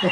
Hey,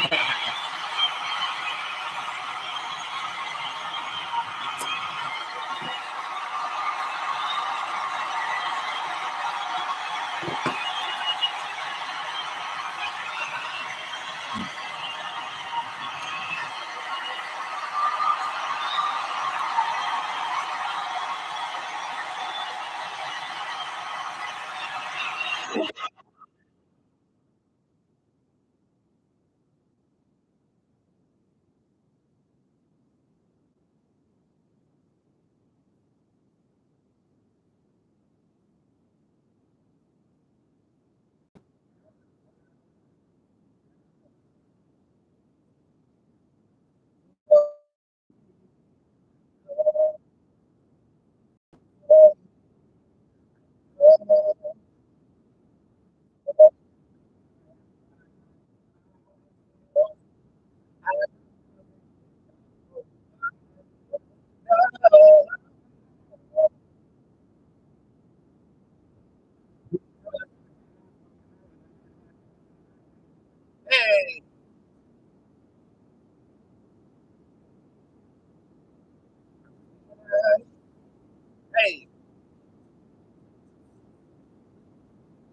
hey,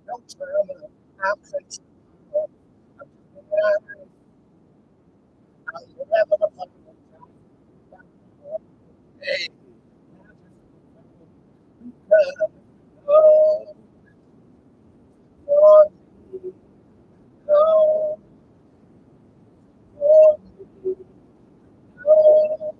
don't turn up. I'm crazy. Hey, oh, oh, oh, oh, oh,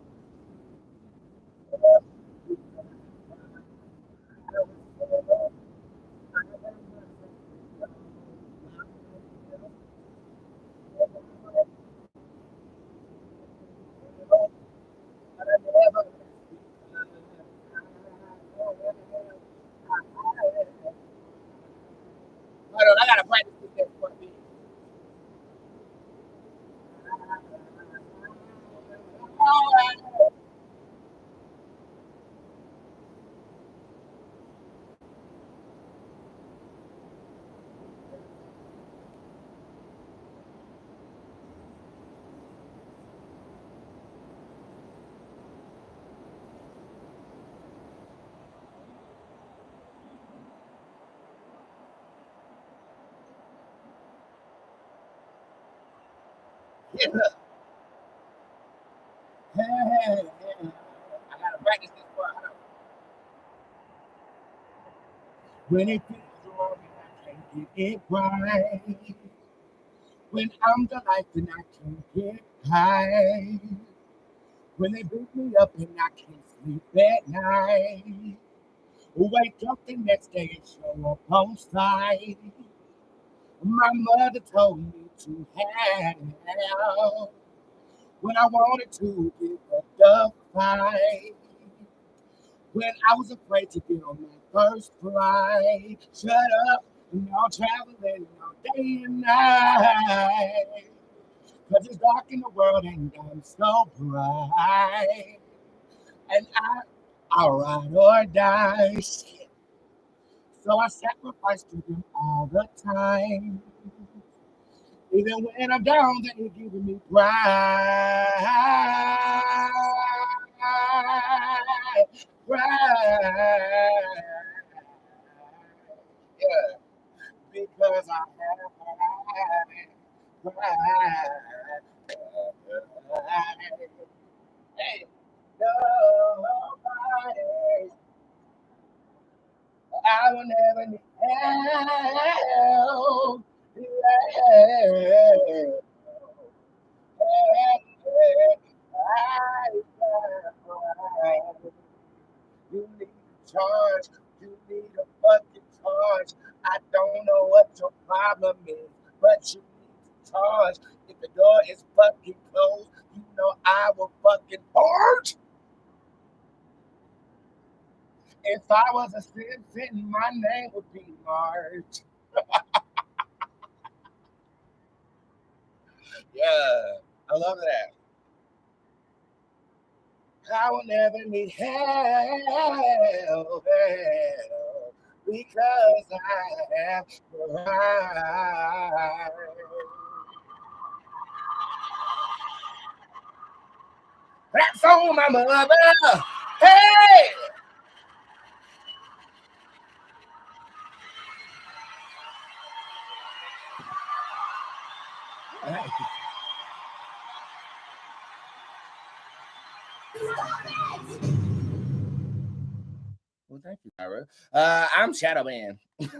hold on, I gotta practice this for me. Yeah. I gotta practice this for her. When it feels wrong and I can't get it right. When I'm the life and I can't get high. When they beat me up and I can't sleep at night. Wake up the next day and show up on site. My mother told me to have when I wanted to give up the fight. When I was afraid to get on my first flight. Shut up, now traveling all day and night. Cause it's dark in the world and I'm so bright. And I ride or die. Shit. So I sacrifice to them all the time. Even when I'm down, they're giving me pride. Pride. Yeah, because I have pride. Hey, nobody, I will never need help. Yeah. You need a charge. You need a fucking charge. I don't know what your problem is, but you need to charge. If the door is fucking closed, you know I will fucking charge. If I was a citizen, my name would be Marge. Yeah, I love that. I will never need help, because I have pride. That's on my mother. Hey! Well, thank you, Tyra. I'm Shadow Man. It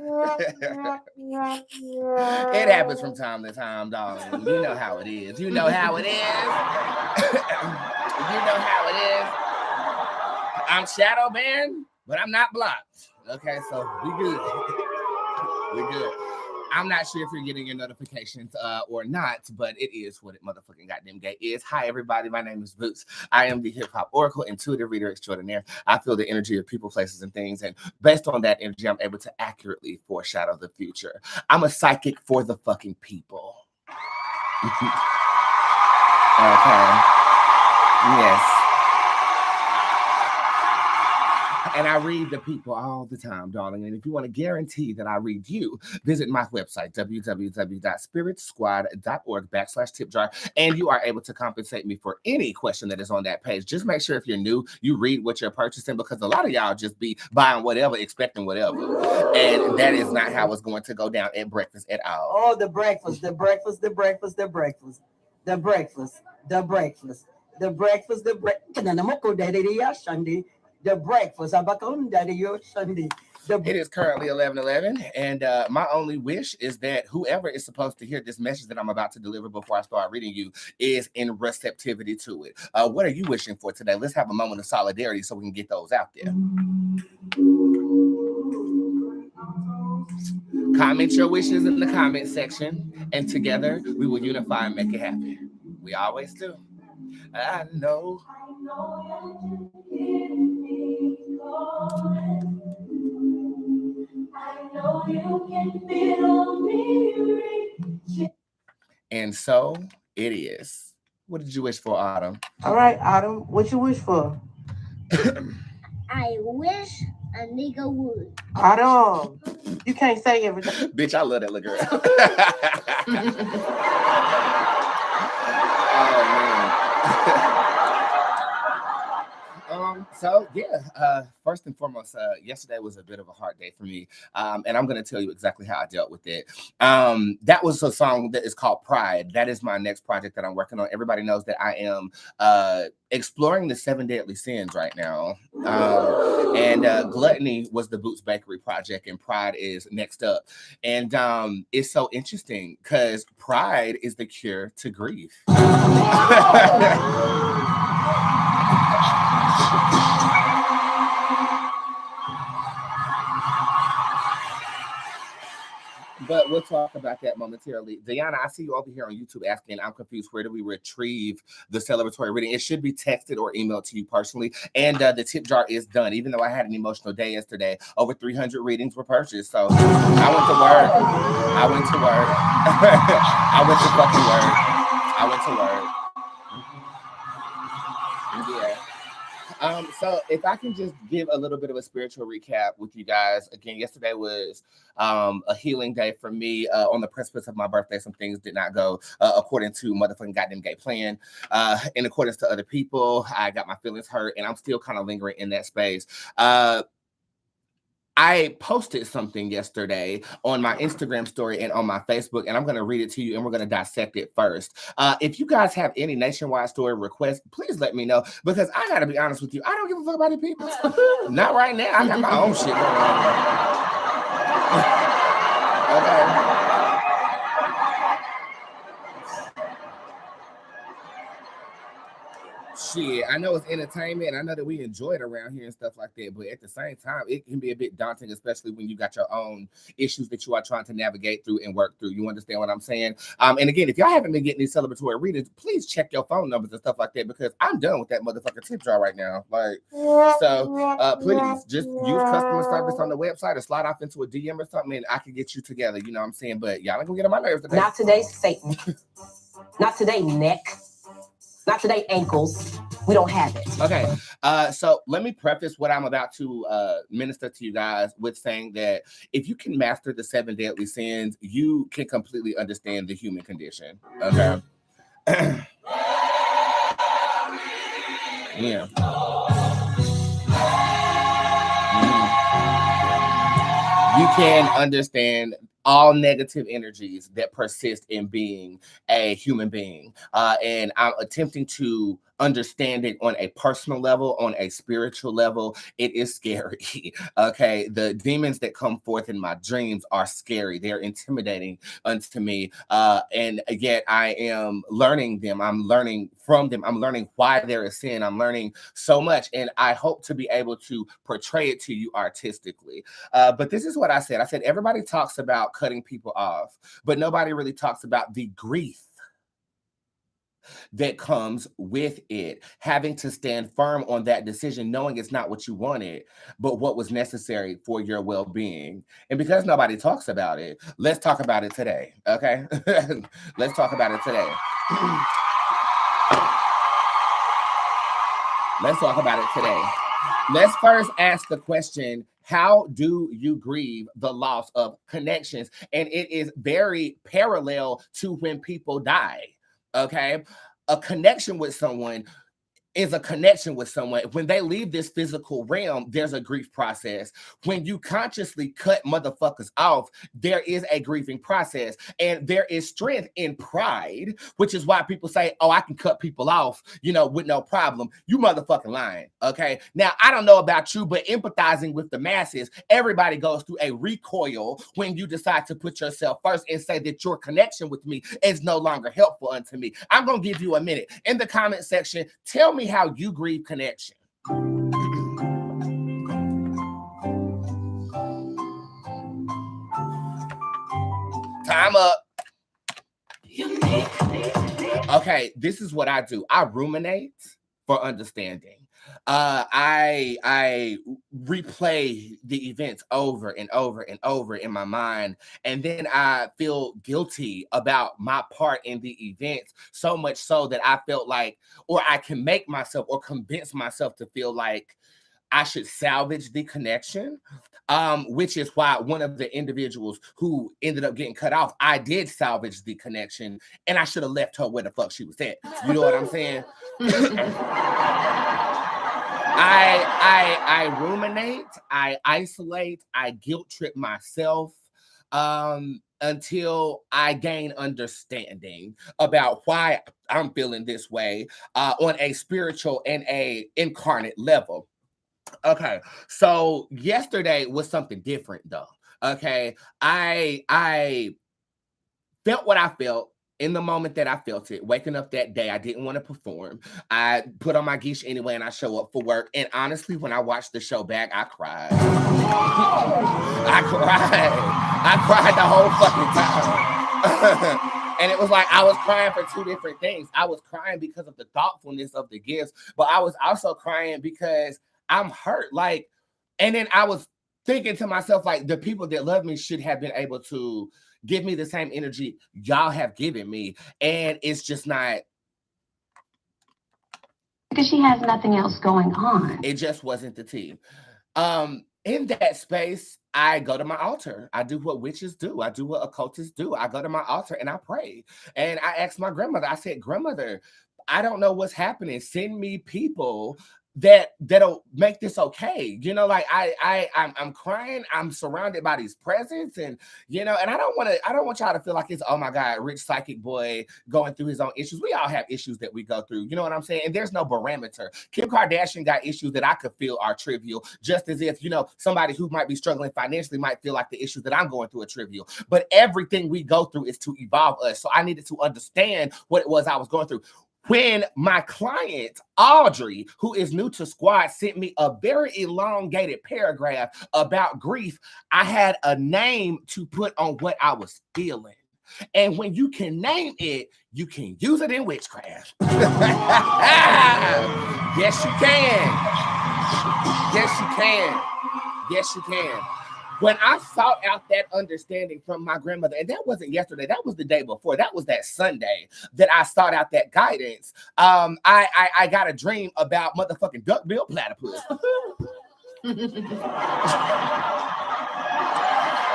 happens from time to time, darling. You know how it is. You know how it is. You know how it is. I'm Shadow Man, but I'm not blocked. Okay, so we good. We good. I'm not sure if you're getting your notifications or not, but it is what it motherfucking goddamn gay is. Hi, everybody. My name is Boots. I am the hip hop oracle, intuitive reader extraordinaire. I feel the energy of people, places, and things. And based on that energy, I'm able to accurately foreshadow the future. I'm a psychic for the fucking people. Okay. Yes. And I read the people all the time, darling. And if you want to guarantee that I read you, visit my website, www.spiritsquad.org/tipjar. And you are able to compensate me for any question that is on that page. Just make sure if you're new, you read what you're purchasing, because a lot of y'all just be buying whatever, expecting whatever. And that is not how it's going to go down at breakfast at all. Oh, the breakfast, the breakfast, the breakfast, the breakfast, the breakfast, the breakfast, the breakfast, the breakfast. The breakfast. It is currently 11:11, and my only wish is that whoever is supposed to hear this message that I'm about to deliver before I start reading you is in receptivity to it. What are you wishing for today? Let's have a moment of solidarity so we can get those out there. Comment your wishes in the comment section, and together we will unify and make it happen. We always do. I know. And so it is. What did you wish for, Autumn? All right, Autumn, what you wish for? I wish a nigga would. Autumn, you can't say everything. Bitch, I love that little girl. So yeah, first and foremost, yesterday was a bit of a hard day for me, and I'm going to tell you exactly how I dealt with it. That was a song that is called Pride. That is my next project that I'm working on. Everybody knows that I am exploring the 7 deadly sins right now, and Gluttony was the Boots Bakery project, and Pride is next up. And it's so interesting because pride is the cure to grief. But we'll talk about that momentarily. Diana, I see you over here on YouTube asking, I'm confused, where do we retrieve the celebratory reading? It should be texted or emailed to you personally. And the tip jar is done. Even though I had an emotional day yesterday, over 300 readings were purchased. So I went to work. I went to work. I went to fucking work. I went to work. Yeah. So if I can just give a little bit of a spiritual recap with you guys. Again, yesterday was a healing day for me. On the precipice of my birthday, some things did not go according to motherfucking goddamn gay plan. In accordance to other people, I got my feelings hurt, and I'm still kind of lingering in that space. I posted something yesterday on my Instagram story and on my Facebook, and I'm going to read it to you, and we're going to dissect it first. If you guys have any nationwide story requests, please let me know, because I got to be honest with you. I don't give a fuck about the people. Not right now. I got my own shit going on. Okay. Shit, I know it's entertainment. I know that we enjoy it around here and stuff like that, but at the same time, it can be a bit daunting, especially when you got your own issues that you are trying to navigate through and work through. You understand what I'm saying? And again, if y'all haven't been getting these celebratory readings, please check your phone numbers and stuff like that, because I'm done with that motherfucking tip jar right now. Like, so please just use customer service on the website or slide off into a DM or something, and I can get you together. You know what I'm saying? But y'all ain't gonna get on my nerves today. Not today, Satan. Not today, neck. Not today, ankles. We don't have it. Okay. So let me preface what I'm about to minister to you guys with saying that if you can master the 7 deadly sins, you can completely understand the human condition. Okay. Yeah. You can understand all negative energies that persist in being a human being. And I'm attempting to understand it on a personal level, on a spiritual level. It is scary. Okay. The demons that come forth in my dreams are scary. They're intimidating unto me. And yet I am learning them. I'm learning from them. I'm learning why there is sin. I'm learning so much. And I hope to be able to portray it to you artistically. But this is what I said. I said, everybody talks about cutting people off, but nobody really talks about the grief that comes with it. Having to stand firm on that decision, knowing it's not what you wanted, but what was necessary for your well-being. And because nobody talks about it, let's talk about it today. Okay. Let's talk about it today. Let's talk about it today. Let's first ask the question, how do you grieve the loss of connections? And it is very parallel to when people die. Okay. A connection with someone is a connection with someone. When they leave this physical realm, there's a grief process. When you consciously cut motherfuckers off, there is a grieving process. And there is strength in pride, which is why people say, oh, I can cut people off, with no problem. You motherfucking lying, okay? Now, I don't know about you, but empathizing with the masses, everybody goes through a recoil when you decide to put yourself first and say that your connection with me is no longer helpful unto me. I'm going to give you a minute. In the comment section, tell me how you grieve connection. Time up. Okay, this is what I do. I ruminate for understanding. I replay the events over and over and over in my mind, and then I feel guilty about my part in the events, so much so that I felt like, or I can make myself or convince myself to feel like I should salvage the connection, which is why one of the individuals who ended up getting cut off, I did salvage the connection, and I should have left her where the fuck she was at. You know what I'm saying? I ruminate, I isolate, I guilt trip myself until I gain understanding about why I'm feeling this way on a spiritual and a incarnate level. Okay, so yesterday was something different though. Okay, I felt what I felt in the moment that I felt it. Waking up that day, I didn't want to perform. I put on my geesh anyway, and I show up for work. And honestly, when I watched the show back, I cried. I cried the whole fucking time. And it was like I was crying for two different things. I was crying because of the thoughtfulness of the gifts, but I was also crying because I'm hurt. Like, and then I was thinking to myself, like, the people that love me should have been able to give me the same energy y'all have given me. And it's just not. Because she has nothing else going on. It just wasn't the tea. In that space, I go to my altar. I do what witches do. I do what occultists do. I go to my altar and I pray. And I asked my grandmother, I said, grandmother, I don't know what's happening. Send me people that'll make this okay. Like I'm crying. I'm surrounded by these presents, and and I don't want y'all to feel like it's, oh my God, rich psychic boy going through his own issues. We all have issues that we go through. You know what I'm saying? And there's no barometer. Kim Kardashian got issues that I could feel are trivial, just as if, somebody who might be struggling financially might feel like the issues that I'm going through are trivial. But everything we go through is to evolve us. So I needed to understand what it was I was going through. When my client, Audrey, who is new to Squad, sent me a very elongated paragraph about grief, I had a name to put on what I was feeling. And when you can name it, you can use it in witchcraft. Yes, you can. Yes, you can. Yes, you can. When I sought out that understanding from my grandmother, and that wasn't yesterday, that was the day before, that was that Sunday that I sought out that guidance. I got a dream about motherfucking duckbill platypus.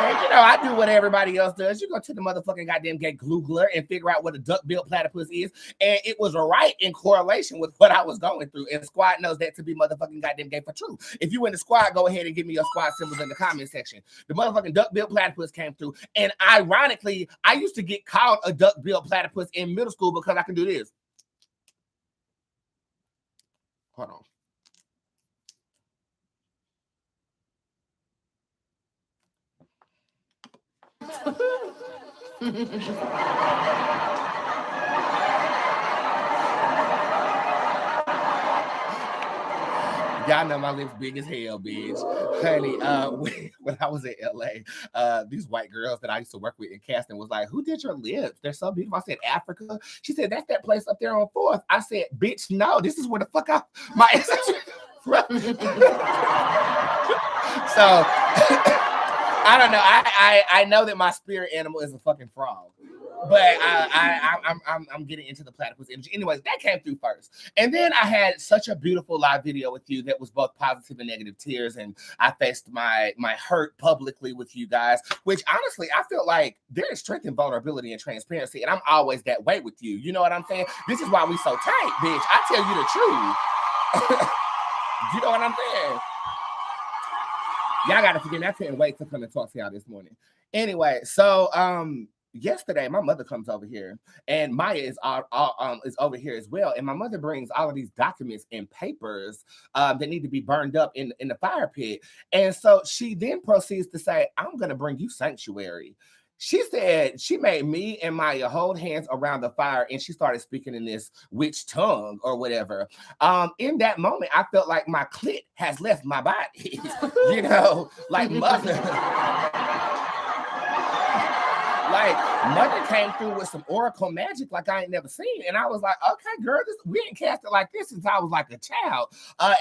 And you know, I do what everybody else does. You go to the motherfucking goddamn gay Googler and figure out what a duck-billed platypus is. And it was right in correlation with what I was going through. And Squad knows that to be motherfucking goddamn gay for true. If you in the Squad, go ahead and give me your Squad symbols in the comment section. The motherfucking duck-billed platypus came through. And ironically, I used to get called a duck-billed platypus in middle school because I can do this. Hold on. Y'all know my lips big as hell, bitch. Honey, when I was in LA, these white girls that I used to work with in casting was like, who did your lips? They're so beautiful. I said, Africa. She said, that's that place up there on 4th. I said, bitch, no, this is where the fuck my ancestors from. So I don't know. I know that my spirit animal is a fucking frog. But I'm getting into the platypus energy. Anyways, that came through first. And then I had such a beautiful live video with you that was both positive and negative tears. And I faced my hurt publicly with you guys, which honestly, I feel like there is strength in vulnerability and transparency. And I'm always that way with you. You know what I'm saying? This is why we so tight, bitch. I tell you the truth. You know what I'm saying? Y'all got to forgive me. I couldn't wait to come and talk to y'all this morning. Anyway, so yesterday my mother comes over here and Maya is over here as well, and my mother brings all of these documents and papers that need to be burned up in the fire pit. And so she then proceeds to say, I'm gonna bring you sanctuary. She said she made me and Maya hold hands around the fire, and she started speaking in this witch tongue or whatever. In that moment, I felt like my clit has left my body. You know, like mother. Like mother came through with some oracle magic like I ain't never seen. And I was like, okay, girl, we ain't cast it like this since I was like a child.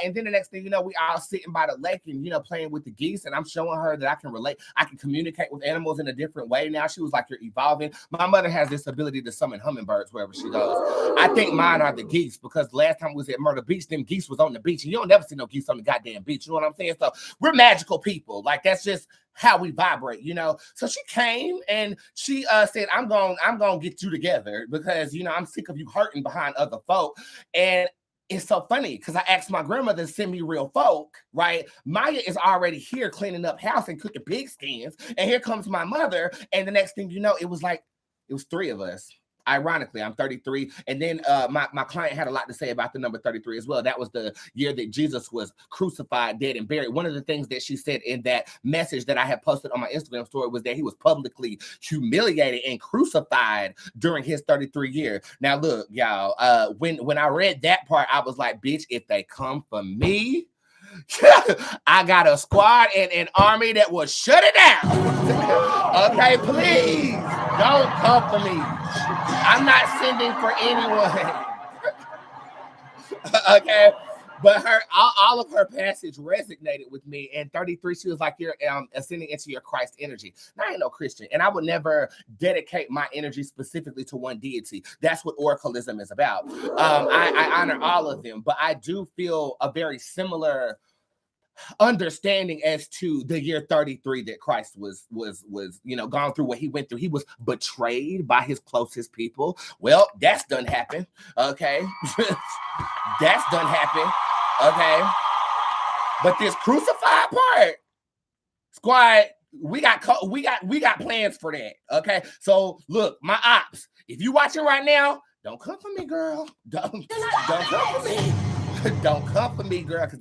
And then the next thing you know, we all sitting by the lake and, you know, playing with the geese. And I'm showing her that I can relate. I can communicate with animals in a different way now. She was like, you're evolving. My mother has this ability to summon hummingbirds wherever she goes. I think mine are the geese, because last time we was at Myrtle Beach, them geese was on the beach. And you don't never see no geese on the goddamn beach. You know what I'm saying? So we're magical people. Like, that's just how we vibrate, you know. So she came and she said, I'm gonna get you together because, you know, I'm sick of you hurting behind other folk. And it's so funny because I asked my grandmother to send me real folk, right? Maya is already here cleaning up house and cooking pig skins, and here comes my mother, and the next thing you know, it was 3 of us. Ironically, I'm 33. And then my client had a lot to say about the number 33 as well. That was the year that Jesus was crucified, dead, and buried. One of the things that she said in that message that I had posted on my Instagram story was that he was publicly humiliated and crucified during his 33 year. Now, look, y'all, when I read that part, I was like, bitch, if they come for me, I got a squad and an army that will shut it down. Okay, please don't come for me. I'm not sending for anyone. Okay, but all of her passage resonated with me. And 33, she was like, you're ascending into your Christ energy. Now, I ain't no Christian, and I would never dedicate my energy specifically to one deity. That's what oracleism is about. I honor all of them, but I do feel a very similar understanding as to the year 33 that Christ was you know, gone through what he went through. He was betrayed by his closest people. Well, that's done happen. Okay. That's done happen. Okay. But this crucified part, squad, we got plans for that. Okay. So look, my ops, if you watching right now, don't come for me, girl. Don't come for me. Don't come for me, girl, because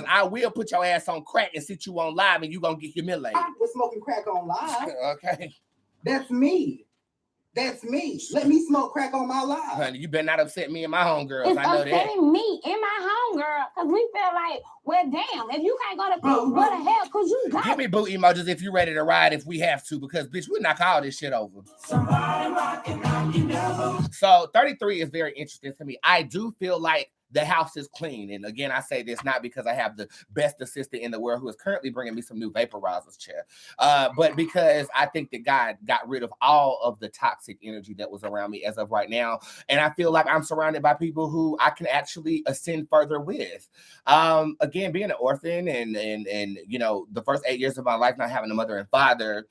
I will put your ass on crack and sit you on live, and you gonna get humiliated. We're smoking crack on live. Okay. That's me. That's me. Let me smoke crack on my live. Honey, you better not upset me and my homegirls. It's I know upsetting me and my homegirl because we feel like, well, damn, if you can't go to court, what the hell could you go? Give me boot emojis if you're ready to ride if we have to, because bitch, we knock all this shit over. So 33 is very interesting to me. I do feel like the house is clean. And again, I say this not because I have the best assistant in the world who is currently bringing me some new vaporizers, chair, but because I think that God got rid of all of the toxic energy that was around me as of right now. And I feel like I'm surrounded by people who I can actually ascend further with. Again, being an orphan and you know, the first 8 years of my life not having a mother and father,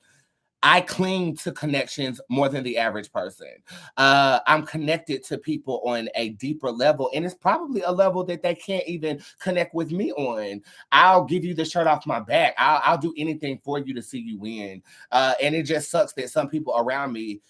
I cling to connections more than the average person. I'm connected to people on a deeper level, and it's probably a level that they can't even connect with me on. I'll give you the shirt off my back. I'll do anything for you to see you win. And it just sucks that some people around me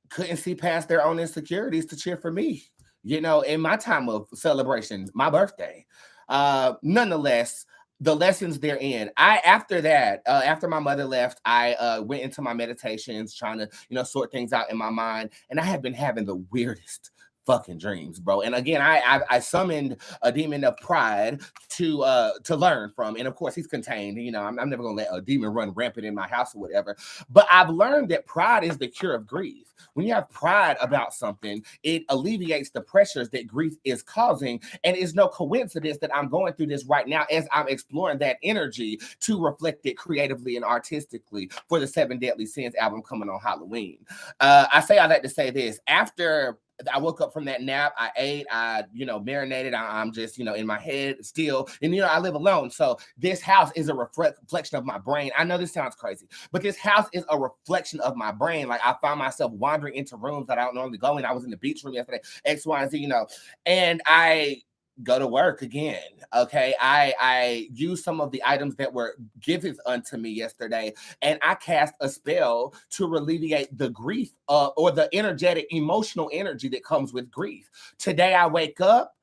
couldn't see past their own insecurities to cheer for me, you know, in my time of celebration, my birthday. Nonetheless, the lessons therein. After that, after my mother left, I went into my meditations, trying to, you know, sort things out in my mind, and I have been having the weirdest fucking dreams, bro. And again, I summoned a demon of pride to learn from, and of course he's contained. You know, I'm never gonna let a demon run rampant in my house or whatever. But I've learned that pride is the cure of grief. When you have pride about something, it alleviates the pressures that grief is causing. And it's no coincidence that I'm going through this right now as I'm exploring that energy to reflect it creatively and artistically for the Seven Deadly Sins album coming on Halloween. I say all that to say this. After I woke up from that nap, I ate, I, you know, marinated. I'm just, you know, in my head still. And, you know, I live alone. So this house is a reflection of my brain. I know this sounds crazy, but this house is a reflection of my brain. Like I found myself wandering into rooms that I don't normally go in. I was in the beach room yesterday, X, Y, and Z, you know, and I go to work again. Okay. I use some of the items that were given unto me yesterday, and I cast a spell to alleviate the grief or the energetic, emotional energy that comes with grief. Today I wake up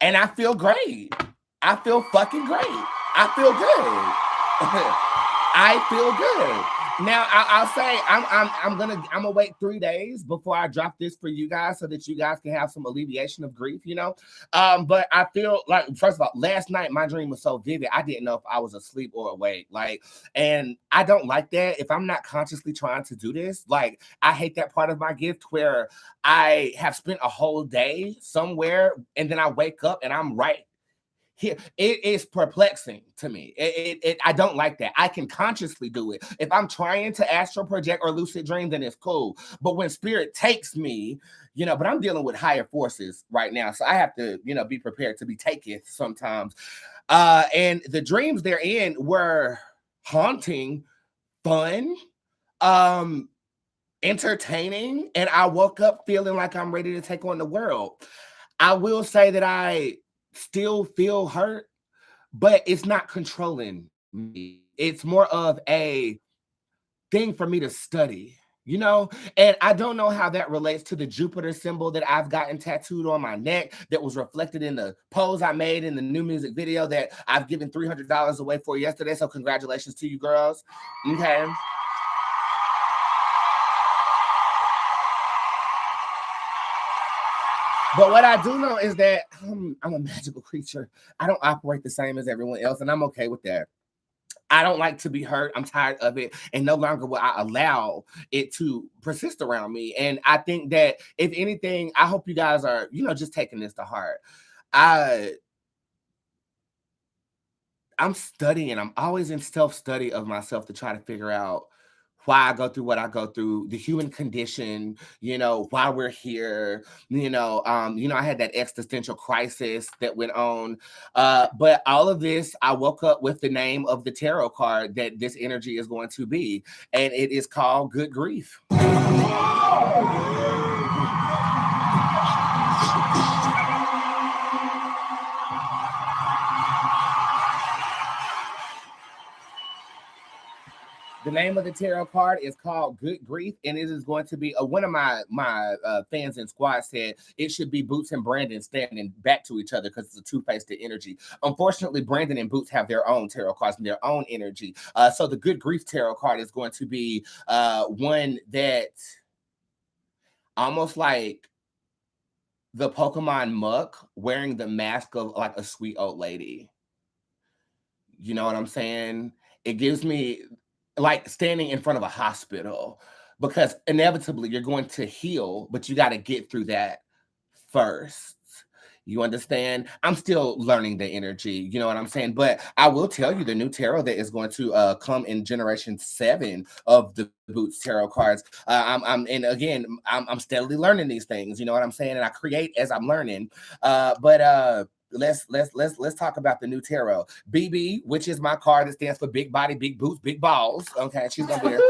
and I feel great. I feel fucking great. I feel good. I feel good. Now I'll say I'm gonna wait 3 days before I drop this for you guys so that you guys can have some alleviation of grief, you know. But I feel like, first of all, last night my dream was so vivid, I didn't know if I was asleep or awake. Like, and I don't like that. If I'm not consciously trying to do this, like I hate that part of my gift where I have spent a whole day somewhere and then I wake up and I'm right here. It is perplexing to me. I don't like that. I can consciously do it. If I'm trying to astral project or lucid dream, then it's cool. But when spirit takes me, you know, but I'm dealing with higher forces right now, so I have to, you know, be prepared to be taken sometimes. And the dreams they're in were haunting, fun, entertaining, and I woke up feeling like I'm ready to take on the world. I will say that I still feel hurt, but it's not controlling me. It's more of a thing for me to study, you know? And I don't know how that relates to the Jupiter symbol that I've gotten tattooed on my neck that was reflected in the pose I made in the new music video that I've given $300 away for yesterday. So congratulations to you girls. Okay. But what I do know is that I'm a magical creature. I don't operate the same as everyone else, and I'm okay with that. I don't like to be hurt. I'm tired of it, and no longer will I allow it to persist around me. And I think that if anything, I hope you guys are, you know, just taking this to heart. I'm studying. I'm always in self-study of myself to try to figure out why I go through what I go through, the human condition, you know, why we're here, I had that existential crisis that went on. But all of this, I woke up with the name of the tarot card that this energy is going to be, and it is called Good Grief. The name of the tarot card is called Good Grief, and it is going to be one of my fans in squad said it should be Boots and Brandon standing back to each other because it's a two-faced energy. Unfortunately, Brandon and Boots have their own tarot cards and their own energy. So the Good Grief tarot card is going to be one that almost like the Pokemon Muck wearing the mask of like a sweet old lady. You know what I'm saying? It gives me like standing in front of a hospital, because inevitably you're going to heal, but you got to get through that first. You understand? I'm still learning the energy. You know what I'm saying? But I will tell you the new tarot that is going to come in generation 7 of the Boots tarot cards. And again, I'm steadily learning these things. You know what I'm saying? And I create as I'm learning. But let's talk about the new tarot. BB, which is my card that stands for big body, big boots, big balls. Okay, she's gonna be there.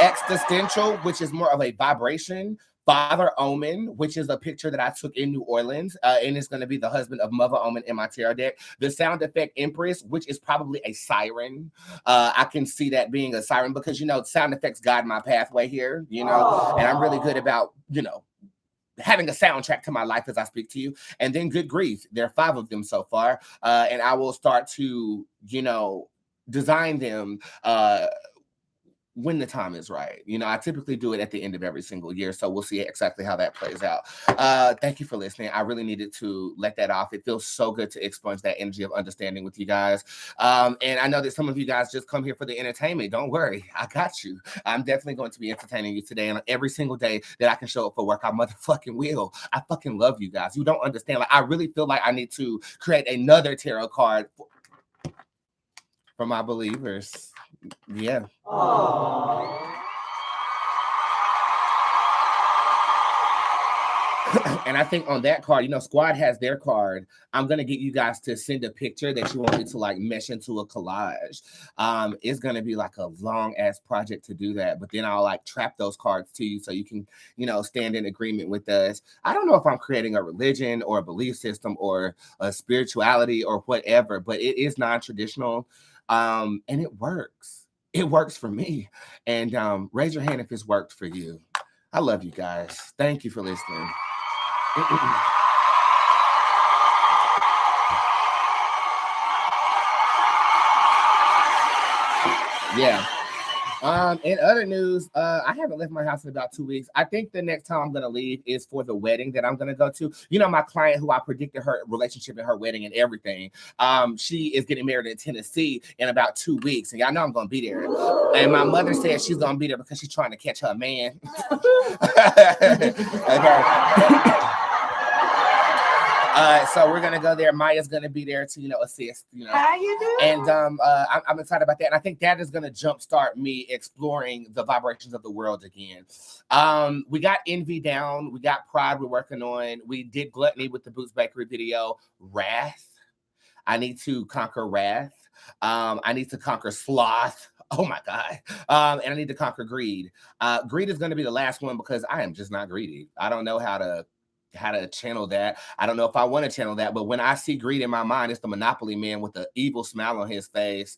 Existential, which is more of a vibration. Father Omen, which is a picture that I took in New Orleans, and it's going to be the husband of Mother Omen in my tarot deck. The sound effect Empress, which is probably a siren. I can see that being a siren because, you know, sound effects guide my pathway here, you know, and I'm really good about, you know, having a soundtrack to my life as I speak to you. And then Good Grief. There are 5 of them so far, and I will start to, you know, design them when the time is right. You know, I typically do it at the end of every single year, so we'll see exactly how that plays out. Thank you for listening. I really needed to let that off. It feels so good to expunge that energy of understanding with you guys. And I know that some of you guys just come here for the entertainment. Don't worry, I got you. I'm definitely going to be entertaining you today, and every single day that I can show up for work, I motherfucking will. I fucking love you guys. You don't understand. Like, I really feel like I need to create another tarot card for my believers. Yeah. And I think on that card, you know, Squad has their card. I'm gonna get you guys to send a picture that you want me to like mesh into a collage. It's gonna be like a long ass project to do that, but then I'll like trap those cards to you so you can, you know, stand in agreement with us. I don't know if I'm creating a religion or a belief system or a spirituality or whatever, but it is non-traditional, and it works. It works for me. And raise your hand if it's worked for you. I love you guys. Thank you for listening. Yeah. In other news, I haven't left my house in about 2 weeks. I think the next time I'm gonna leave is for the wedding that I'm gonna go to. You know, my client who I predicted her relationship and her wedding and everything. She is getting married in Tennessee in about 2 weeks, and y'all know I'm gonna be there. And my mother said she's gonna be there because she's trying to catch her man. Okay. So we're gonna go there. Maya's gonna be there to, you know, assist. You know, How you doing? and I'm excited about that. And I think that is gonna jumpstart me exploring the vibrations of the world again. We got Envy down. We got Pride. We're working on. We did Gluttony with the Boots Bakery video. Wrath. I need to conquer wrath. I need to conquer sloth. Oh my God. And I need to conquer greed. Greed is going to be the last one because I am just not greedy. I don't know how to channel that. I don't know if I want to channel that, but when I see greed in my mind, it's the Monopoly man with the evil smile on his face,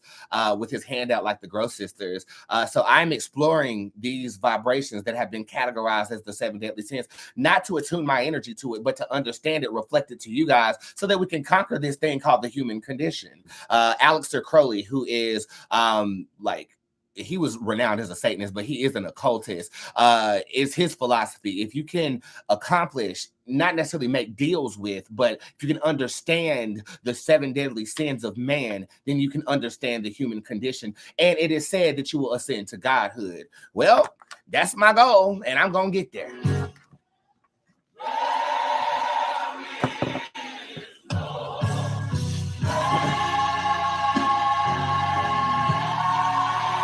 with his hand out like the Gross Sisters. So I'm exploring these vibrations that have been categorized as the 7 deadly sins, not to attune my energy to it, but to understand it, reflect it to you guys so that we can conquer this thing called the human condition. Aleister Crowley, who is he was renowned as a Satanist, but he is an occultist. Is his philosophy. If you can accomplish, not necessarily make deals with, but if you can understand the 7 deadly sins of man, then you can understand the human condition. And it is said that you will ascend to godhood. Well, that's my goal, and I'm going to get there.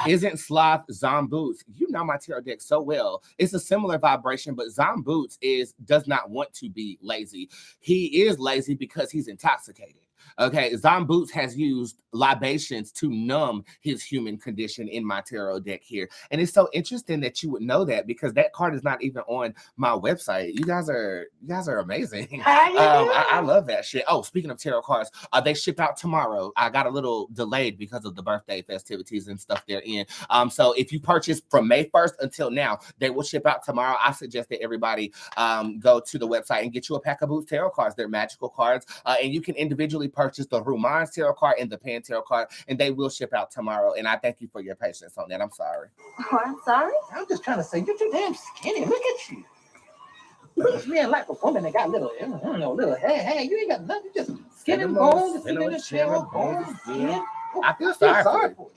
Isn't Sloth Djinn Bootz? You know my tarot deck so well. It's a similar vibration, but Djinn Bootz does not want to be lazy. He is lazy because he's intoxicated. Okay, Djinn Bootz has used libations to numb his human condition in my tarot deck here. And it's so interesting that you would know that because that card is not even on my website. You guys are amazing. I love that shit. Oh, speaking of tarot cards, they ship out tomorrow. I got a little delayed because of the birthday festivities and stuff they're in. So if you purchase from May 1st until now, they will ship out tomorrow. I suggest that everybody go to the website and get you a pack of Boots tarot cards. They're magical cards, and you can individually purchase the Ruman's tarot card and the Pan tarot card, and they will ship out tomorrow. And I thank you for your patience on that. I'm sorry. Oh, I'm sorry? I'm just trying to say, you're too damn skinny. Look at you. Looks man like a woman that got little hair. Hey, you ain't got nothing. Just skin and bones, skin and shell, bones, skin. I feel sorry for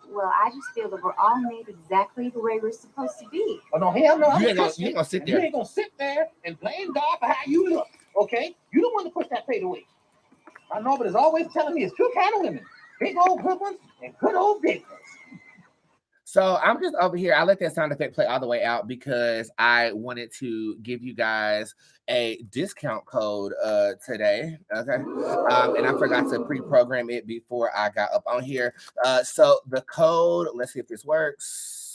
you. Well, I just feel that we're all made exactly the way we're supposed to be. Oh, no, hell no. You ain't gonna sit there. You ain't gonna sit there and blame God for how you look, okay? You don't want to push that fade away. I know, but it's always telling me it's two kind of women. Big old good ones and good old big ones. So I'm just over here. I let that sound effect play all the way out because I wanted to give you guys a discount code today. Okay. And I forgot to pre-program it before I got up on here. So the code, let's see if this works.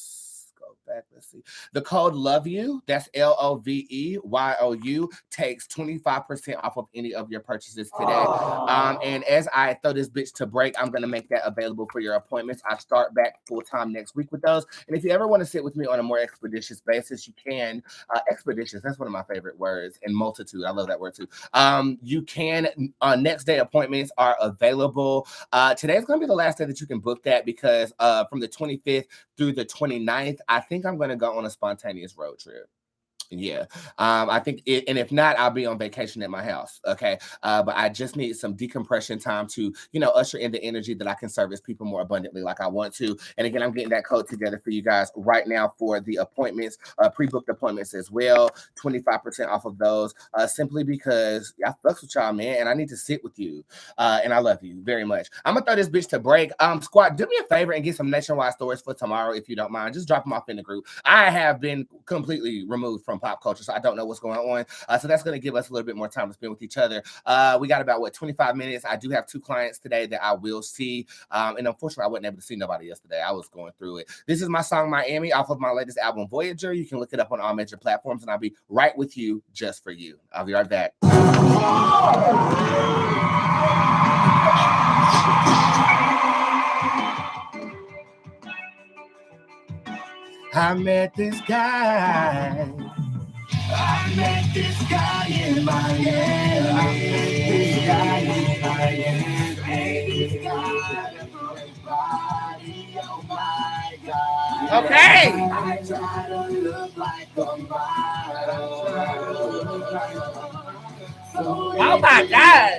Go back. Let's see. The code Love You, that's LOVEYOU, takes 25% off of any of your purchases today. And as I throw this bitch to break, I'm gonna make that available for your appointments. I start back full time next week with those. And if you ever want to sit with me on a more expeditious basis, you can. Expeditious, that's one of my favorite words, and multitude. I love that word too. You can. Next day appointments are available. Today's gonna be the last day that you can book that because from the 25th through the 29th, I think I'm gonna go on a spontaneous road trip. Yeah. I think it, and if not, I'll be on vacation at my house. Okay. But I just need some decompression time to, usher in the energy that I can service people more abundantly like I want to. And again, I'm getting that code together for you guys right now for the appointments, pre-booked appointments as well. 25% off of those, simply because I fucks with y'all, man. And I need to sit with you. And I love you very much. I'm gonna throw this bitch to break. Squad, do me a favor and get some nationwide stories for tomorrow if you don't mind. Just drop them off in the group. I have been completely removed from pop culture, so I don't know what's going on. So that's going to give us a little bit more time to spend with each other. We got about 25 minutes. I do have 2 clients today that I will see, and unfortunately I wasn't able to see nobody yesterday. I was going through it. This is my song Miami off of my latest album Voyager. You can look it up on all major platforms, and I'll be right with you just for you. I'll be right back. I met this guy. I met this guy in Miami. I met this guy in Miami. This guy, a great body, oh my God. Okay. I try to look like a model. Oh my God.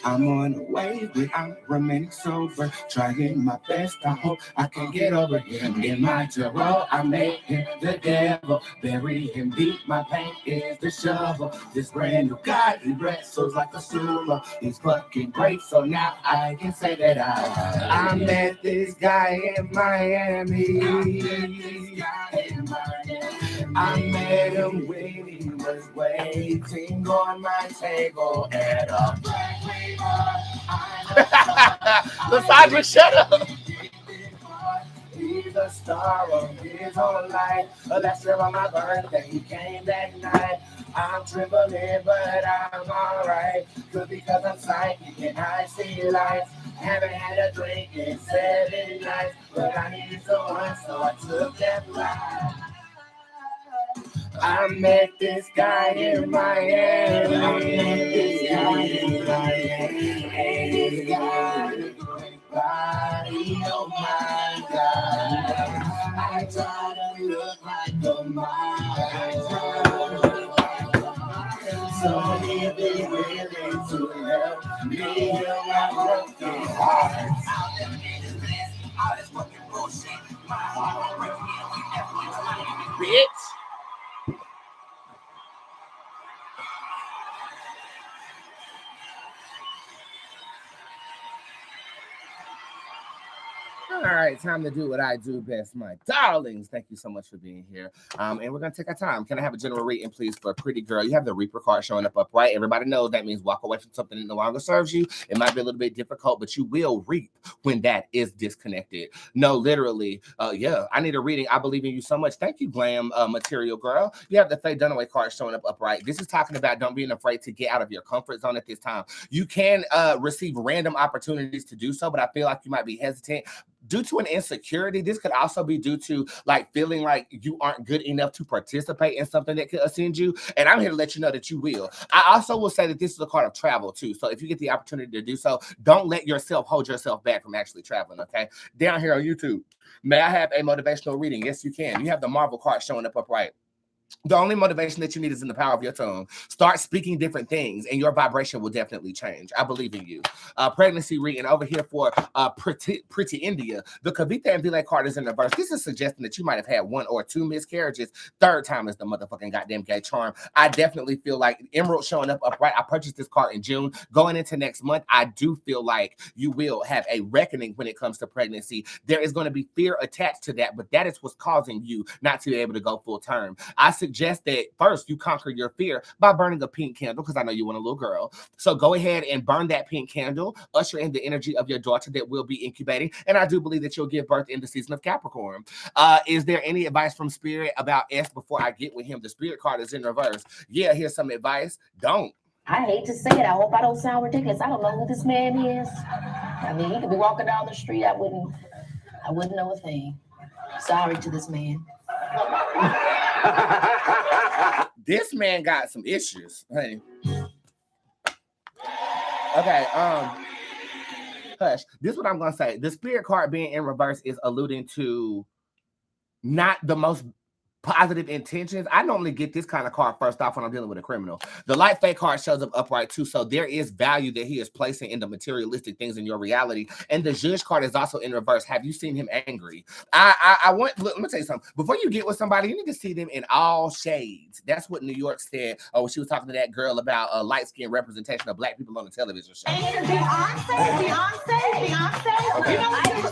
I'm on the way, but I'm remaining sober, trying my best. I hope I can get over him. In my terror, I made him the devil, bury him deep. My pain is the shovel. This brand new guy, he wrestles like a sumo. He's fucking great, so now I can say that I met this guy in Miami. I met him when he was waiting on my table at a Lysandra, shut up. He's a star of his own life. Last year on my birthday, he came that night. I'm trembling, but I'm alright. Could because I'm psychic and I see life. Haven't had a drink in 7 nights, but I needed someone, so I took that ride. I met this guy in Miami. I met this guy in Miami. Hey, this guy, a great body, oh my God. I try to look like a model. So if they willing to help me heal my broken heart. All this fucking bullshit. My heart breaking, bitch. All right, time to do what I do best, my darlings. Thank you so much for being here. And we're going to take our time. Can I have a general reading, please, for a pretty girl? You have the Reaper card showing up upright. Everybody knows that means walk away from something that no longer serves you. It might be a little bit difficult, but you will reap when that is disconnected. No, literally. Yeah, I need a reading. I believe in you so much. Thank you, Glam Material Girl. You have the Faye Dunaway card showing up upright. This is talking about don't being afraid to get out of your comfort zone at this time. You can receive random opportunities to do so, but I feel like you might be hesitant. Due to an insecurity, this could also be due to like feeling like you aren't good enough to participate in something that could ascend you. And I'm here to let you know that you will. I also will say that this is a card of travel too. So if you get the opportunity to do so, don't let yourself hold yourself back from actually traveling, okay? Down here on YouTube, may I have a motivational reading? Yes, you can. You have the Marvel card showing up upright. The only motivation that you need is in the power of your tongue. Start speaking different things, and your vibration will definitely change. I believe in you. Pregnancy reading over here for pretty India. The Kavita and Vile card is in reverse. This is suggesting that you might have had 1 or 2 miscarriages. Third time is the motherfucking goddamn gay charm. I definitely feel like Emerald showing up upright. I purchased this card in June. Going into next month, I do feel like you will have a reckoning when it comes to pregnancy. There is going to be fear attached to that, but that is what's causing you not to be able to go full term. I suggest that first you conquer your fear by burning a pink candle, because I know you want a little girl. So go ahead and burn that pink candle, usher in the energy of your daughter that will be incubating, and I do believe that you'll give birth in the season of Capricorn. Is there any advice from Spirit about S before I get with him? The Spirit card is in reverse. Yeah, here's some advice. Don't. I hate to say it. I hope I don't sound ridiculous. I don't know who this man is. I mean, he could be walking down the street. I wouldn't know a thing. Sorry to this man. This man got some issues, honey. Okay, hush. This is what I'm gonna say. The Spirit card being in reverse is alluding to not the most positive intentions. I normally get this kind of card first off when I'm dealing with a criminal. The Light Fate card shows up upright too, so there is value that he is placing in the materialistic things in your reality. And the Judge card is also in reverse. Have you seen him angry? Look, let me tell you something. Before you get with somebody, you need to see them in all shades. That's what New York said when she was talking to that girl about light skin representation of black people on the television show. And Beyonce. Okay.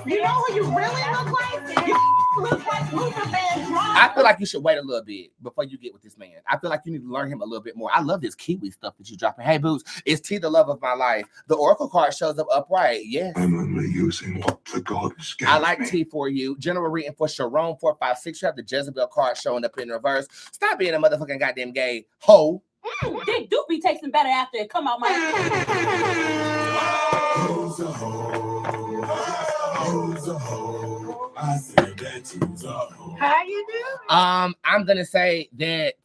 You know who you really look like? You look like Luther Vandross. I feel like you should wait a little bit before you get with this man. I feel like you need to learn him a little bit more. I love this Kiwi stuff that you're dropping. Hey, Boots, is T the love of my life? The Oracle card shows up upright. Yes. I'm only using what the gods gave I like me. T for you. General reading for Sharon 456. You have the Jezebel card showing up in reverse. Stop being a motherfucking goddamn gay hoe. Dick Doopy takes him better after it come out my. Who's a hoe? Who's a hoe? I said that who's a hoe. How you doing? I'm gonna say that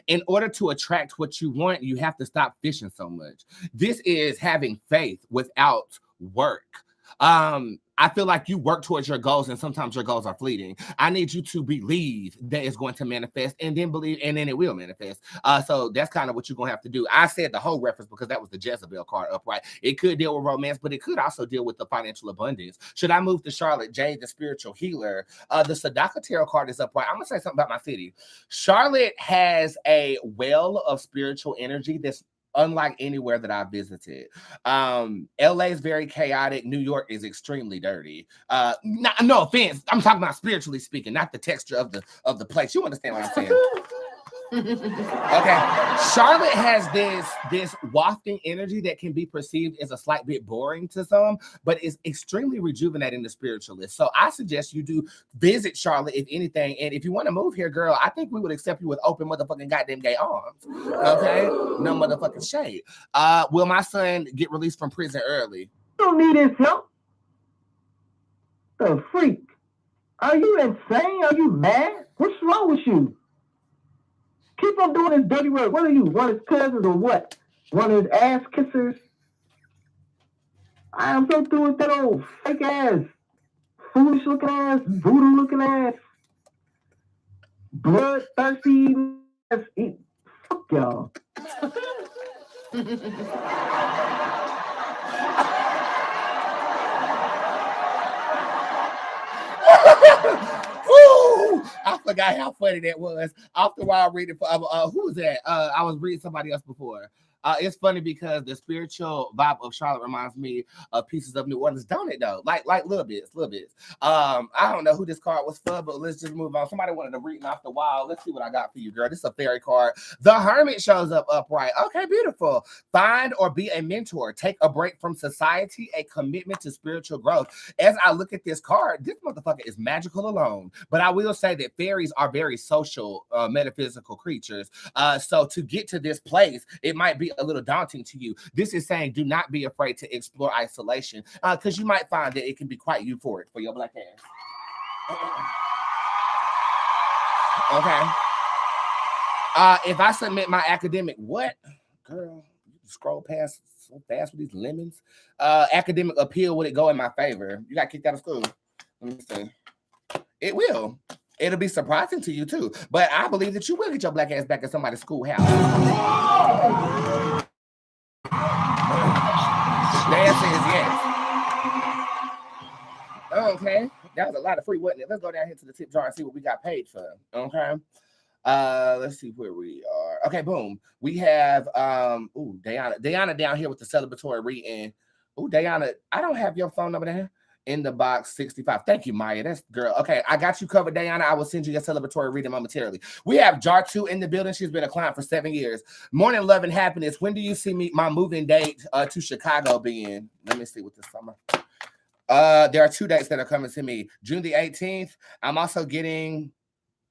in order to attract what you want, you have to stop fishing so much. This is having faith without work. I feel like you work towards your goals, and sometimes your goals are fleeting. I need you to believe that it's going to manifest, and then believe, and then it will manifest. So that's kind of what you're gonna have to do. I said the whole reference because that was the Jezebel card upright. It could deal with romance, but it could also deal with the financial abundance. Should I move to Charlotte J, the spiritual healer? The Sadaka Tarot card is upright. I'm gonna say something about my city. Charlotte has a well of spiritual energy that's unlike anywhere that I've visited. LA is very chaotic. New York is extremely dirty. No offense. I'm talking about spiritually speaking, not the texture of the place. You understand what I'm saying? Okay. Charlotte has this wafting energy that can be perceived as a slight bit boring to some, but is extremely rejuvenating to spiritualists. So I suggest you do visit Charlotte, if anything. And if you want to move here, girl, I think we would accept you with open motherfucking goddamn gay arms. Okay? No motherfucking shade. Will my son get released from prison early? You don't need his help. The freak. Are you insane? Are you mad? What's wrong with you? Keep on doing this dirty work. What are you? One of his cousins or what? One of his ass kissers? I am so through with that old fake ass, foolish looking ass, voodoo looking ass, bloodthirsty ass. Fuck y'all. Ooh, I forgot how funny that was. After a while reading for who was that? I was reading somebody else before. It's funny because the spiritual vibe of Charlotte reminds me of Pieces of New Orleans, don't it though? Like little bits. I don't know who this card was for, but let's just move on. Somebody wanted to read off the wall. Let's see what I got for you, girl. This is a fairy card. The Hermit shows up upright. Okay, beautiful. Find or be a mentor. Take a break from society, a commitment to spiritual growth. As I look at this card, this motherfucker is magical alone. But I will say that fairies are very social, metaphysical creatures. So to get to this place, it might be a little daunting to you. This is saying do not be afraid to explore isolation, because you might find that it can be quite euphoric for your black ass. Okay. If I submit my academic, what? Girl, you scroll past so fast with these lemons. Academic appeal, would it go in my favor? You got kicked out of school. Let me see. It will. It'll be surprising to you too. But I believe that you will get your black ass back at somebody's schoolhouse. The answer is yes. Okay. That was a lot of free, wasn't it? Let's go down here to the tip jar and see what we got paid for. Okay. Let's see where we are. Okay, boom. We have Diana down here with the celebratory reading. Diana, I don't have your phone number there. In the box 65. Thank you, Maya. That's girl. Okay, I got you covered, Diana. I will send you your celebratory reading momentarily. We have Jar 2 in the building. She's been a client for 7 years. Morning, love, and happiness. When do you see me my moving date to Chicago being? Let me see what this summer. There are 2 dates that are coming to me. June the 18th.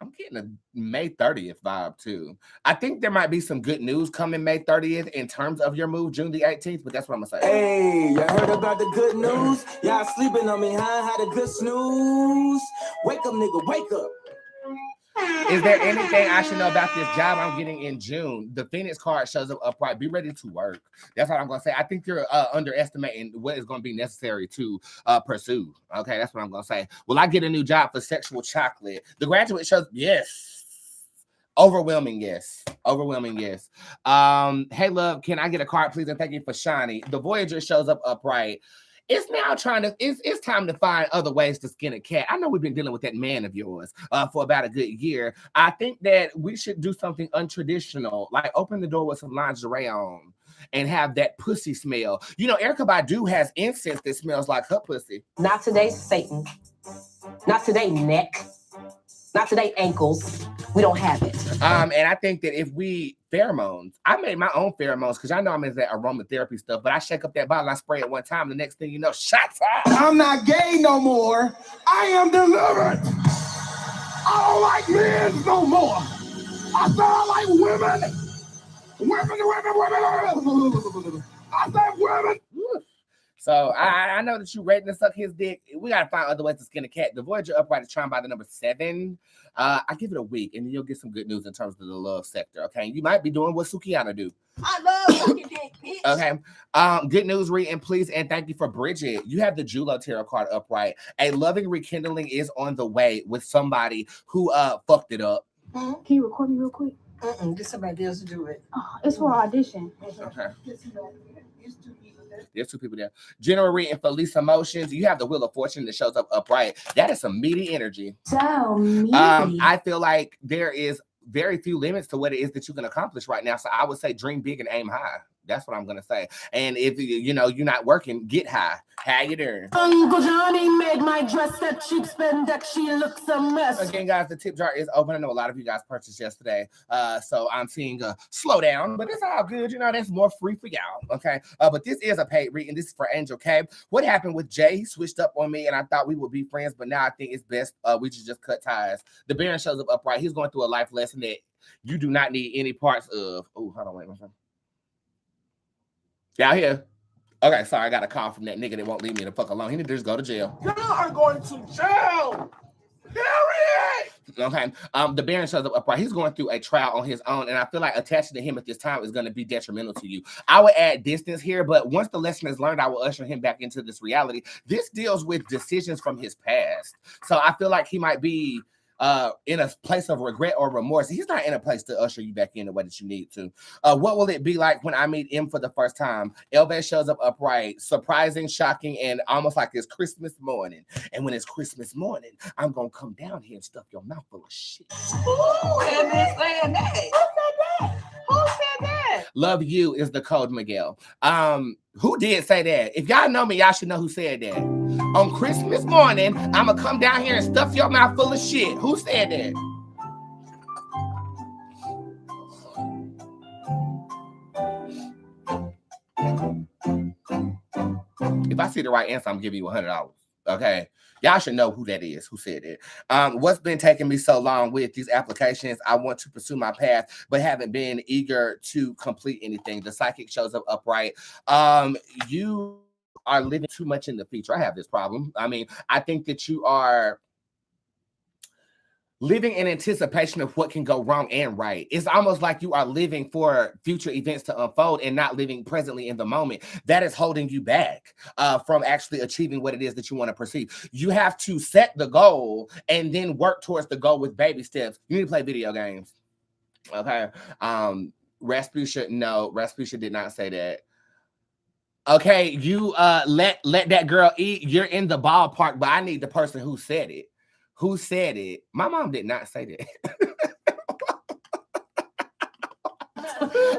I'm getting a May 30th vibe too. I think there might be some good news coming May 30th in terms of your move, June the 18th, but that's what I'm gonna say. Hey, you heard about the good news? Y'all sleeping on me, huh? Had a good snooze. Wake up, nigga, wake up. Is there anything I should know about this job I'm getting in June? The Phoenix card shows up upright. Be ready to work. That's what I'm going to say. I think you're underestimating what is going to be necessary to pursue. Okay, that's what I'm going to say. Will I get a new job for sexual chocolate? The graduate shows, yes. Overwhelming yes. Hey, love, can I get a card, please? And thank you for Shiny. The Voyager shows up upright. It's now it's time to find other ways to skin a cat. I know we've been dealing with that man of yours for about a good year. I think that we should do something untraditional, like open the door with some lingerie on and have that pussy smell. You know, Erykah Badu has incense that smells like her pussy. Not today, Satan. Not today, neck. Not today, ankles. We don't have it. And I think that if we pheromones, I made my own pheromones because I know I'm into that aromatherapy stuff, but I shake up that bottle, I spray it one time, the next thing you know, shots out. I'm not gay no more. I am delivered. I don't like men no more. I said I like women. Women. I said women. So I know that you ready to suck his dick. We gotta find other ways to skin a cat. The Voyager upright is trying by the number 7. I give it a week, and then you'll get some good news in terms of the love sector. Okay, you might be doing what Sukiana do. I love sucking dick, bitch. Okay. Good news reading, please, and thank you for Bridget. You have the Julo tarot card upright. A loving rekindling is on the way with somebody who fucked it up. Can you record me real quick? Get somebody else to do it. Oh, it's for audition. Okay. There's 2 people there. General reading for Lisa Emotions. You have the Wheel of Fortune that shows up upright. That is some meaty energy. So meaty. I feel like there is very few limits to what it is that you can accomplish right now. So I would say dream big and aim high. That's what I'm gonna say. And if you're not working, get high. How you doing? Uncle Johnny made my dress that cheap spandex. She looks a mess. Again, guys, the tip jar is open. I know a lot of you guys purchased yesterday, so I'm seeing a slowdown, but it's all good. That's more free for y'all. Okay, but this is a paid reading. This is for Angel K. What happened with Jay? He switched up on me, and I thought we would be friends, but now I think it's best we should just cut ties. The Baron shows up upright. He's going through a life lesson that you do not need any parts of. Oh, hold on, wait, my friend. Y'all here? Okay, sorry, I got a call from that nigga that won't leave me the fuck alone. He need to just go to jail. Y'all are going to jail. Period. Okay. The Baron shows up upright. He's going through a trial on his own, and I feel like attaching to him at this time is going to be detrimental to you. I would add distance here, but once the lesson is learned, I will usher him back into this reality. This deals with decisions from his past. So I feel like he might be in a place of regret or remorse. He's not in a place to usher you back in the way that you need to. What will it be like when I meet him for the first time? Elvis shows up upright, surprising, shocking, and almost like it's Christmas morning. And when it's Christmas morning, I'm going to come down here and stuff your mouth full of shit. Who had been saying that? Who said that? Love you is the code, Miguel. Who did say that? If y'all know me, y'all should know who said that. On Christmas morning, I'm going to come down here and stuff your mouth full of shit. Who said that? If I see the right answer, I'm giving you $100. Okay? Y'all should know who that is, who said it. What's been taking me so long with these applications? I want to pursue my path, but haven't been eager to complete anything. The psychic shows up upright. You are living too much in the future. I have this problem. I mean, I think that you are living in anticipation of what can go wrong and right. It's almost like you are living for future events to unfold and not living presently in the moment. That is holding you back from actually achieving what it is that you want to perceive. You have to set the goal and then work towards the goal with baby steps. You need to play video games. Okay. Rasputia did not say that. Okay, you let that girl eat. You're in the ballpark, but I need the person who said it. Who said it? My mom did not say that.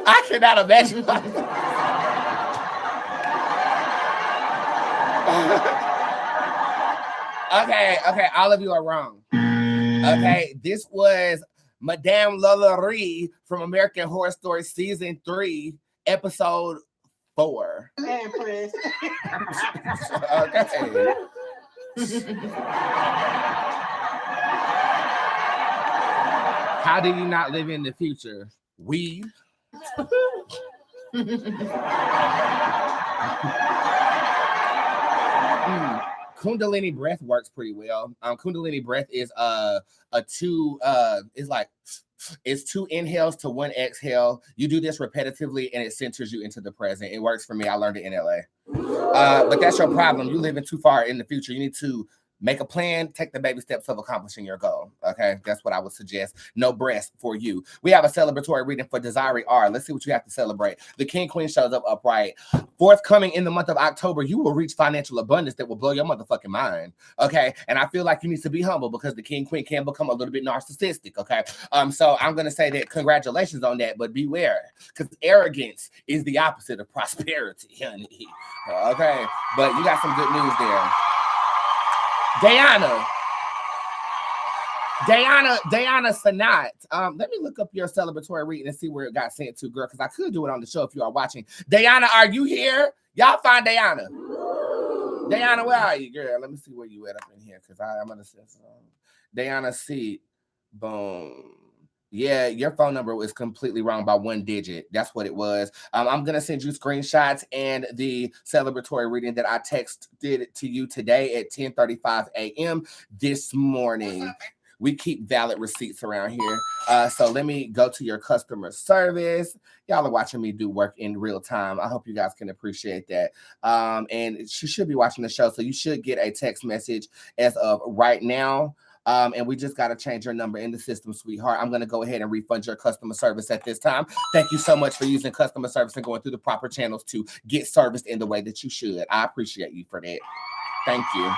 I cannot imagine. Okay, all of you are wrong. Okay, this was Madame Lalaurie from American Horror Story Season 3, Episode 4. Empress. Okay. How do you not live in the future? Weed. Kundalini breath works pretty well. Kundalini breath is it's 2 inhales to 1 exhale. You do this repetitively and it centers you into the present. It works for me. I learned it in LA. But that's your problem. You living too far in the future. You need to make a plan, take the baby steps of accomplishing your goal. Okay, that's what I would suggest. No breast for you. We have a celebratory reading for Desiree R. Let's see what you have to celebrate. The King Queen shows up upright. Forthcoming in the month of October, you will reach financial abundance that will blow your motherfucking mind. Okay, and I feel like you need to be humble because the King Queen can become a little bit narcissistic. Okay, so I'm gonna say that congratulations on that, but beware because arrogance is the opposite of prosperity, honey. Okay, but you got some good news there. Diana Sanat. Let me look up your celebratory reading and see where it got sent to, girl, because I could do it on the show if you are watching. Diana, are you here? Y'all find Diana. Diana, where are you, girl? Let me see where you at up in here, because I'm gonna say Diana C. Boom. Yeah, your phone number was completely wrong by 1 digit. That's what it was. I'm going to send you screenshots and the celebratory reading that I texted to you today at 10:35 a.m. this morning. We keep valid receipts around here. So let me go to your customer service. Y'all are watching me do work in real time. I hope you guys can appreciate that. And she should be watching the show, so you should get a text message as of right now. And we just got to change your number in the system, sweetheart. I'm going to go ahead and refund your customer service at this time. Thank you so much for using customer service and going through the proper channels to get serviced in the way that you should. I appreciate you for that. Thank you.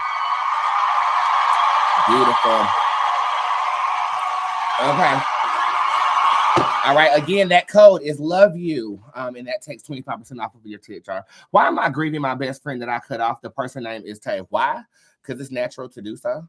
Beautiful. Okay. All right. Again, that code is love you. And that takes 25% off of your tip jar. Why am I grieving my best friend that I cut off? The person name is Tay. Why? Because it's natural to do so.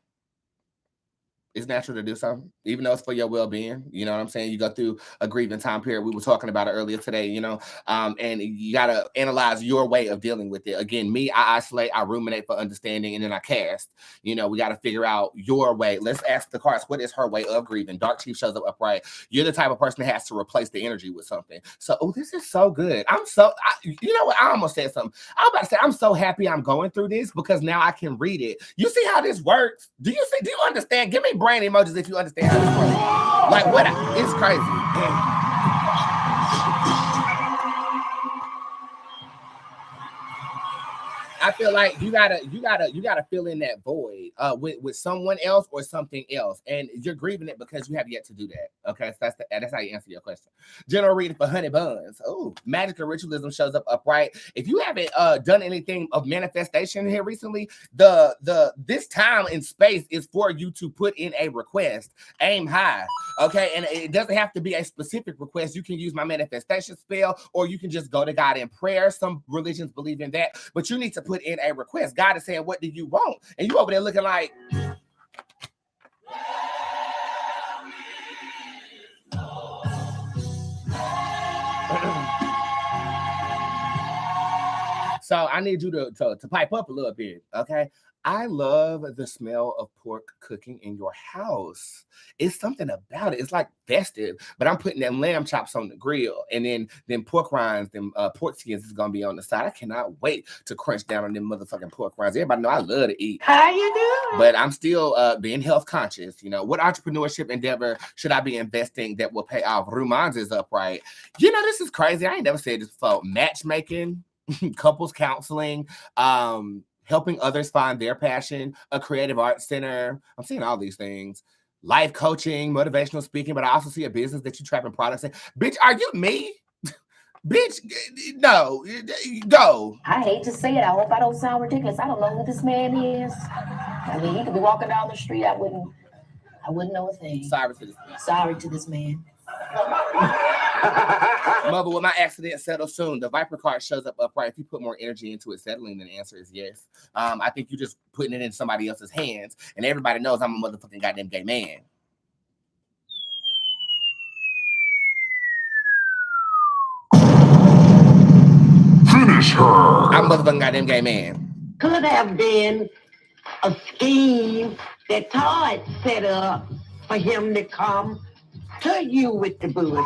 It's natural to do so, even though it's for your well-being. You know what I'm saying? You go through a grieving time period. We were talking about it earlier today, and you got to analyze your way of dealing with it. Again, me, I isolate, I ruminate for understanding, and then I cast. We got to figure out your way. Let's ask the cards, what is her way of grieving? Dark Chief shows up upright. You're the type of person that has to replace the energy with something. So, this is so good. You know what? I almost said something. I'm about to say, I'm so happy I'm going through this because now I can read it. You see how this works? Do you understand? Give me brain emojis if you understand how this works. Like what? It's crazy. I feel like you gotta fill in that void with someone else or something else, and you're grieving it because you have yet to do that. Okay, so that's how you answer your question. General reading for Honey Buns. Oh, magic and ritualism shows up upright. If you haven't done anything of manifestation here recently, this time and space is for you to put in a request. Aim high. Okay, and it doesn't have to be a specific request. You can use my manifestation spell, or you can just go to God in prayer. Some religions believe in that, but you need to put in a request. God is saying, what do you want? And you over there looking like, so I need you to pipe up a little bit, okay? I love the smell of pork cooking in your house. It's something about it. It's like festive, but I'm putting them lamb chops on the grill, and then pork rinds, them pork skins is gonna be on the side. I cannot wait to crunch down on them motherfucking pork rinds. Everybody know I love to eat. How you doing? But I'm still being health conscious. You know, what entrepreneurship endeavor should I be investing that will pay off? Rumans is upright. You know, this is crazy. I ain't never said this before. Matchmaking, couples counseling, helping others find their passion, a creative arts center. I'm seeing all these things. Life coaching, motivational speaking, but I also see a business that you trapping products in. Bitch, are you me? Bitch, no, go. I hate to say it. I hope I don't sound ridiculous. I don't know who this man is. I mean, he could be walking down the street. I wouldn't know a thing. Sorry to this man. Sorry to this man. Mother, will my accident settle soon? The Viper card shows up upright. If you put more energy into it settling, then the answer is yes. I think you're just putting it in somebody else's hands, and everybody knows I'm a motherfucking goddamn gay man. Finish her. I'm a motherfucking goddamn gay man. Could have been a scheme that Todd set up for him to come to you with the bullet.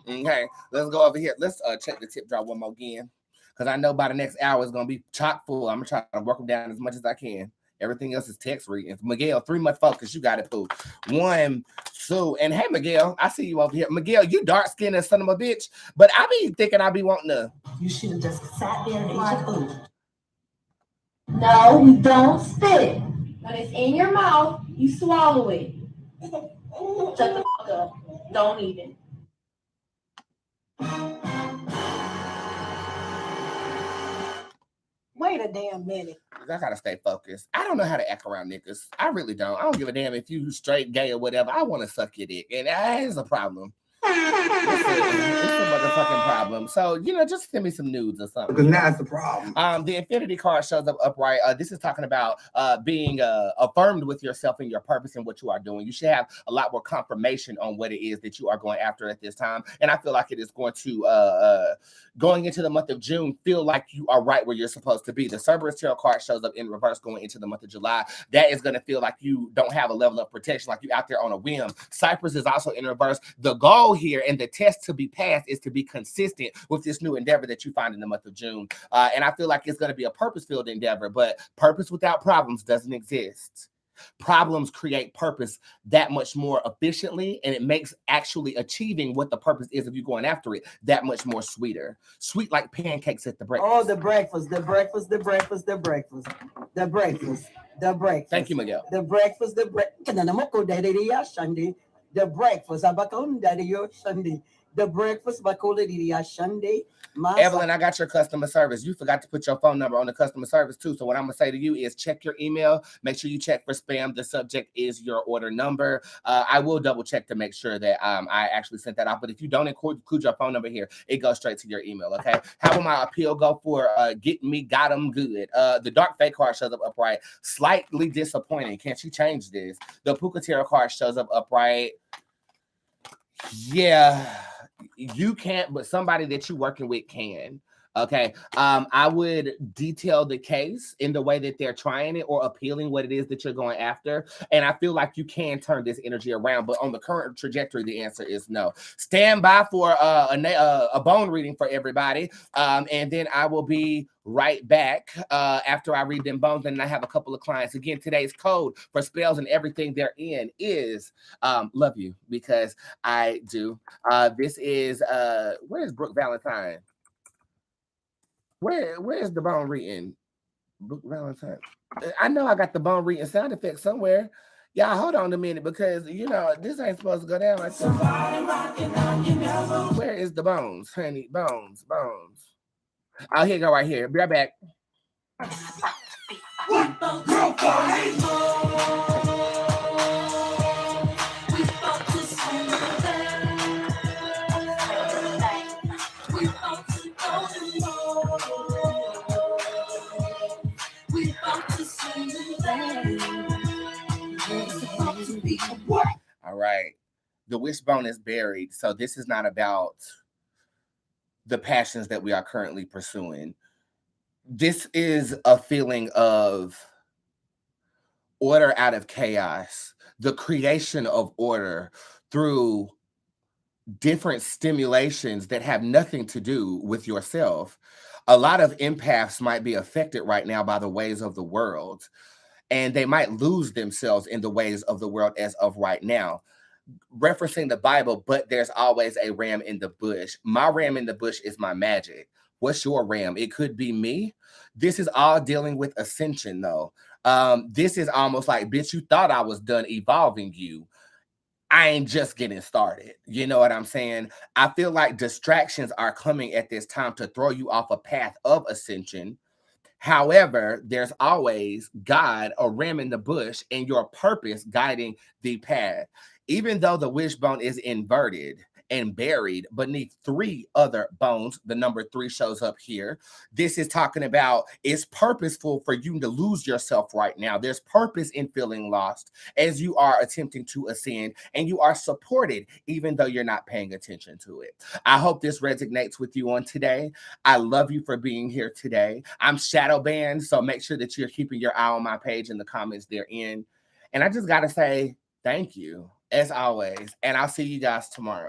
Okay, let's go over here. Let's check the tip jar one more again, because I know by the next hour it's gonna be chock full. I'm gonna try to work them down as much as I can. Everything else is text readings. Miguel, 3 month focus. You got it, poo. 1, 2, and hey, Miguel, I see you over here. Miguel, you dark skinned as son of a bitch, but I be thinking I be wanting to. You should have just sat there and ate your food. No, you don't spit. When it's in your mouth, you swallow it. Shut the fuck up. Don't even. Wait a damn minute. I gotta stay focused. I don't know how to act around niggas. I really don't. I don't give a damn if you straight, gay, or whatever. I want to suck your dick, and that is a problem. It's a motherfucking problem. So, you know, just send me some nudes or something. Because that's the problem. The infinity card shows up upright. This is talking about being affirmed with yourself and your purpose and what you are doing. You should have a lot more confirmation on what it is that you are going after at this time. And I feel like it is going to, going into the month of June, feel like you are right where you're supposed to be. The Cerberus Tarot card shows up in reverse going into the month of July. That is going to feel like you don't have a level of protection, like you're out there on a whim. Cypress is also in reverse. The goal here and the test to be passed is to be consistent with this new endeavor that you find in the month of June. And I feel like it's going to be a purpose-filled endeavor, but purpose without problems doesn't exist. Problems create purpose that much more efficiently, and it makes actually achieving what the purpose is of you going after it that much more sweeter. Sweet like pancakes at the breakfast. Oh, the breakfast, the breakfast, the breakfast, the breakfast, the breakfast, the breakfast. Thank you, Miguel. The breakfast, the breakfast. The breakfast, the breakfast, Evelyn, I got your customer service. You forgot to put your phone number on the customer service too. So what I'm gonna say to you is check your email. Make sure you check for spam. The subject is your order number. I will double check to make sure that I actually sent that out. But if you don't include your phone number here, it goes straight to your email. Okay. How will my appeal go for get me got 'em good? The dark fake card shows up upright. Slightly disappointing. Can't you change this? The Puka Tarot card shows up upright. Yeah. You can't, but somebody that you're working with can. Okay. I would detail the case in the way that they're trying it or appealing what it is that you're going after. And I feel like you can turn this energy around, but on the current trajectory, the answer is no. Stand by for a bone reading for everybody. And then I will be right back after I read them bones. And I have a couple of clients. Again, today's code for spells and everything they're in is love you, because I do. This is where's Brooke Valentine? Where is the bone reading? Brooke Valentine. I know I got the bone reading sound effect somewhere. Y'all hold on a minute, because you know this ain't supposed to go down like that. Where is the bones, honey? Bones. Oh, here you go, right here. Be right back. All right. The wishbone is buried. So this is not about the passions that we are currently pursuing. This is a feeling of order out of chaos, the creation of order through different stimulations that have nothing to do with yourself. A lot of empaths might be affected right now by the ways of the world, and they might lose themselves in the ways of the world as of right now. Referencing the Bible, but there's always a ram in the bush. My ram in the bush is my magic. What's your ram? It could be me. This is all dealing with ascension, though. This is almost like, bitch, you thought I was done evolving you. I ain't just getting started. You know what I'm saying? I feel like distractions are coming at this time to throw you off a path of ascension. However, there's always God, a ram in the bush, and your purpose guiding the path. Even though the wishbone is inverted and buried beneath 3 other bones, the number 3 shows up here. This is talking about it's purposeful for you to lose yourself right now. There's purpose in feeling lost as you are attempting to ascend, and you are supported even though you're not paying attention to it. I hope this resonates with you on today. I love you for being here today. I'm shadow banned, so make sure that you're keeping your eye on my page and the comments therein. And I just got to say thank you, as always, and I'll see you guys tomorrow.